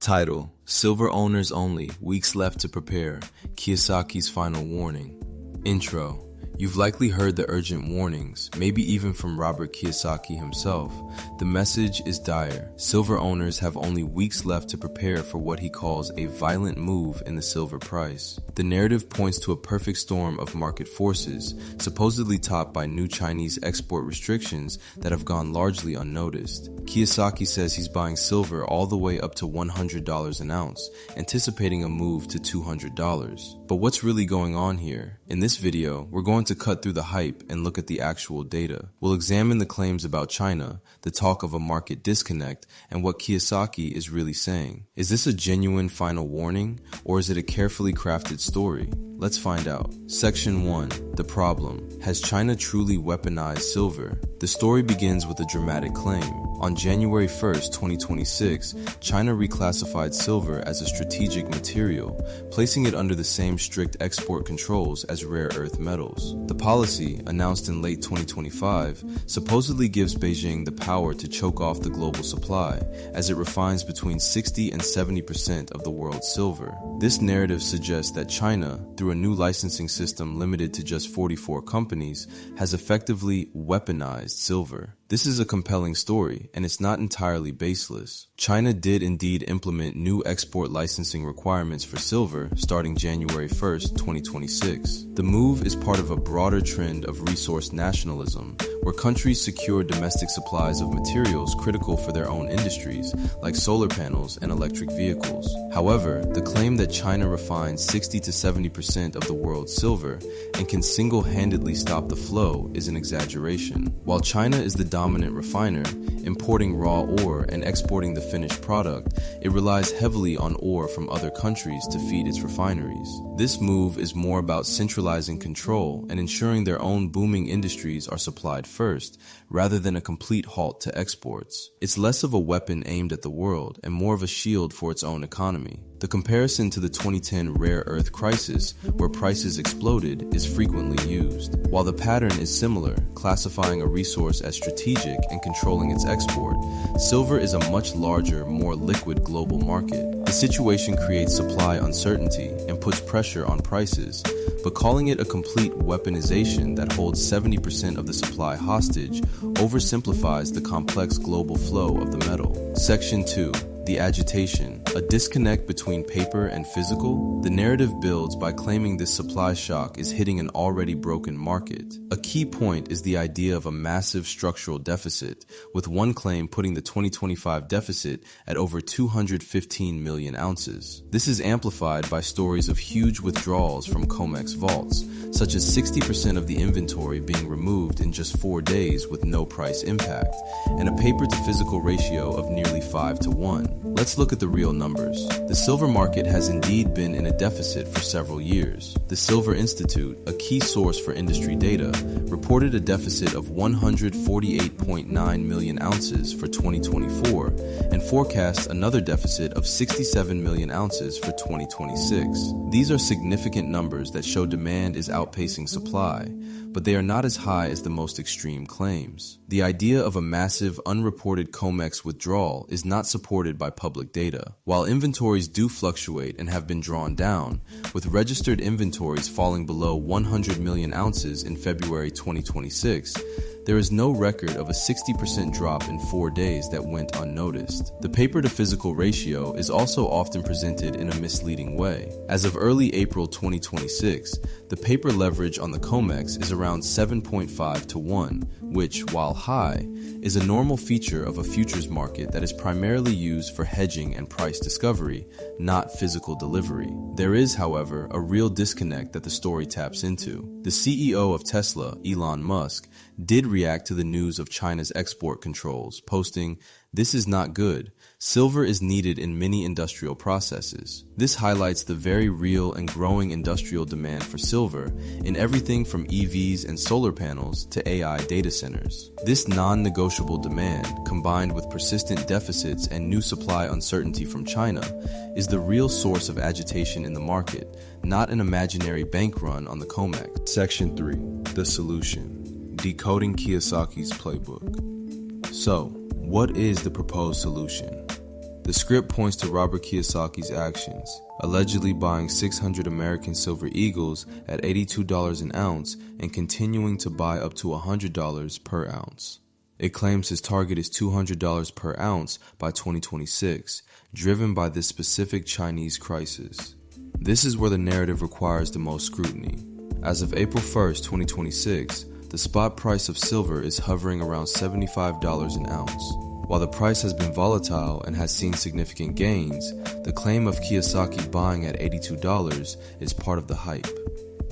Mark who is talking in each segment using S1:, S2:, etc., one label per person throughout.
S1: Title: Silver Owners Only, Weeks Left to Prepare, Kiyosaki's Final Warning. Intro: You've likely heard the urgent warnings, maybe even from Robert Kiyosaki himself. The message is dire. Silver owners have only weeks left to prepare for what he calls a violent move in the silver price. The narrative points to a perfect storm of market forces, supposedly topped by new Chinese export restrictions that have gone largely unnoticed. Kiyosaki says he's buying silver all the way up to $100 an ounce, anticipating a move to $200. But what's really going on here? In this video, we're going to cut through the hype and look at the actual data. We'll examine the claims about China, the talk of a market disconnect, and what Kiyosaki is really saying. Is this a genuine final warning, or is it a carefully crafted story? Let's find out. Section 1. The problem. Has China truly weaponized silver? The story begins with a dramatic claim. On January 1st, 2026, China reclassified silver as a strategic material, placing it under the same strict export controls as rare earth metals. The policy, announced in late 2025, supposedly gives Beijing the power to choke off the global supply, as it refines between 60 and 70% of the world's silver. This narrative suggests that China, through a new licensing system limited to just 44 companies, has effectively weaponized silver. This is a compelling story, and it's not entirely baseless. China did indeed implement new export licensing requirements for silver starting January 1st, 2026. The move is part of a broader trend of resource nationalism, where countries secure domestic supplies of materials critical for their own industries, like solar panels and electric vehicles. However, the claim that China refines 60 to 70% of the world's silver and can single-handedly stop the flow is an exaggeration. While China is the dominant refiner, importing raw ore and exporting the finished product, it relies heavily on ore from other countries to feed its refineries. This move is more about centralizing control and ensuring their own booming industries are supplied first, rather than a complete halt to exports. It's less of a weapon aimed at the world and more of a shield for its own economy. The comparison to the 2010 rare earth crisis, where prices exploded, is frequently used. While the pattern is similar, classifying a resource as strategic and controlling its export, silver is a much larger, more liquid global market. The situation creates supply uncertainty and puts pressure on prices, but calling it a complete weaponization that holds 70% of the supply hostage oversimplifies the complex global flow of the metal. Section 2. The agitation, a disconnect between paper and physical. The narrative builds by claiming this supply shock is hitting an already broken market. A key point is the idea of a massive structural deficit, with one claim putting the 2025 deficit at over 215 million ounces. This is amplified by stories of huge withdrawals from COMEX vaults, such as 60% of the inventory being removed in just 4 days with no price impact, and a paper-to-physical ratio of nearly 5 to 1. Let's look at the real numbers. The silver market has indeed been in a deficit for several years. The Silver Institute, a key source for industry data, reported a deficit of 148.9 million ounces for 2024 and forecasts another deficit of 67 million ounces for 2026. These are significant numbers that show demand is outpacing supply, but they are not as high as the most extreme claims. The idea of a massive, unreported COMEX withdrawal is not supported by public data. While inventories do fluctuate and have been drawn down, with registered inventories falling below 100 million ounces in February 2026, there is no record of a 60% drop in 4 days that went unnoticed. The paper-to-physical ratio is also often presented in a misleading way. As of early April 2026, the paper leverage on the COMEX is around 7.5 to 1, which, while high, is a normal feature of a futures market that is primarily used for hedging and price discovery, not physical delivery. There is, however, a real disconnect that the story taps into. The CEO of Tesla, Elon Musk, did react to the news of China's export controls, posting, "This is not good. Silver is needed in many industrial processes." This highlights the very real and growing industrial demand for silver in everything from EVs and solar panels to AI data centers. This non-negotiable demand, combined with persistent deficits and new supply uncertainty from China, is the real source of agitation in the market, not an imaginary bank run on the COMEX. Section 3. The solution. Decoding Kiyosaki's playbook. So, what is the proposed solution? The script points to Robert Kiyosaki's actions, allegedly buying 600 American Silver Eagles at $82 an ounce and continuing to buy up to $100 per ounce. It claims his target is $200 per ounce by 2026, driven by this specific Chinese crisis. This is where the narrative requires the most scrutiny. As of April 1st, 2026, the spot price of silver is hovering around $75 an ounce. While the price has been volatile and has seen significant gains, the claim of Kiyosaki buying at $82 is part of the hype.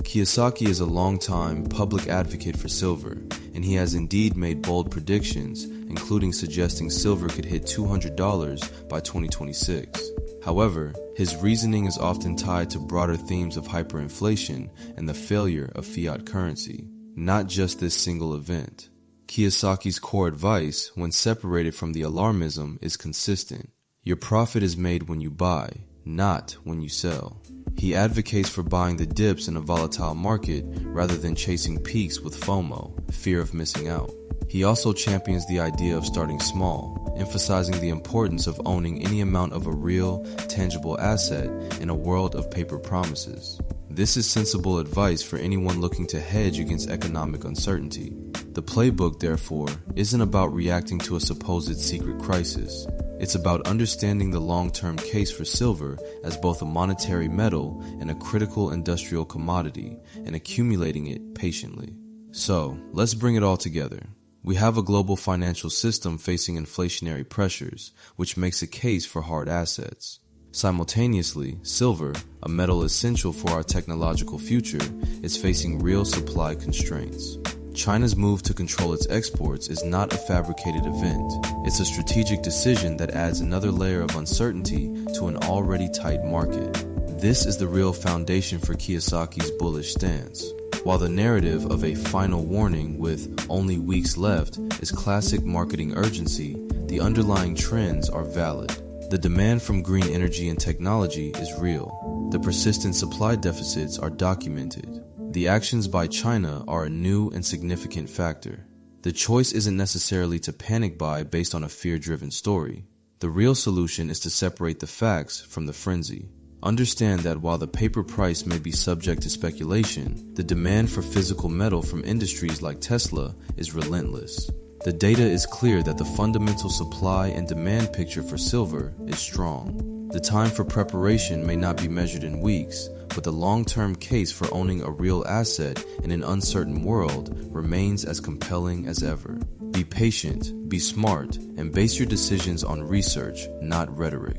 S1: Kiyosaki is a longtime public advocate for silver, and he has indeed made bold predictions, including suggesting silver could hit $200 by 2026. However, his reasoning is often tied to broader themes of hyperinflation and the failure of fiat currency, not just this single event. Kiyosaki's core advice, when separated from the alarmism, is consistent. Your profit is made when you buy, not when you sell. He advocates for buying the dips in a volatile market rather than chasing peaks with FOMO, fear of missing out. He also champions the idea of starting small, emphasizing the importance of owning any amount of a real, tangible asset in a world of paper promises. This is sensible advice for anyone looking to hedge against economic uncertainty. The playbook, therefore, isn't about reacting to a supposed secret crisis. It's about understanding the long-term case for silver as both a monetary metal and a critical industrial commodity, and accumulating it patiently. So, let's bring it all together. We have a global financial system facing inflationary pressures, which makes a case for hard assets. Simultaneously, silver, a metal essential for our technological future, is facing real supply constraints. China's move to control its exports is not a fabricated event. It's a strategic decision that adds another layer of uncertainty to an already tight market. This is the real foundation for Kiyosaki's bullish stance. While the narrative of a final warning with only weeks left is classic marketing urgency, the underlying trends are valid. The demand from green energy and technology is real. The persistent supply deficits are documented. The actions by China are a new and significant factor. The choice isn't necessarily to panic buy based on a fear-driven story. The real solution is to separate the facts from the frenzy. Understand that while the paper price may be subject to speculation, the demand for physical metal from industries like Tesla is relentless. The data is clear that the fundamental supply and demand picture for silver is strong. The time for preparation may not be measured in weeks, but the long-term case for owning a real asset in an uncertain world remains as compelling as ever. Be patient, be smart, and base your decisions on research, not rhetoric.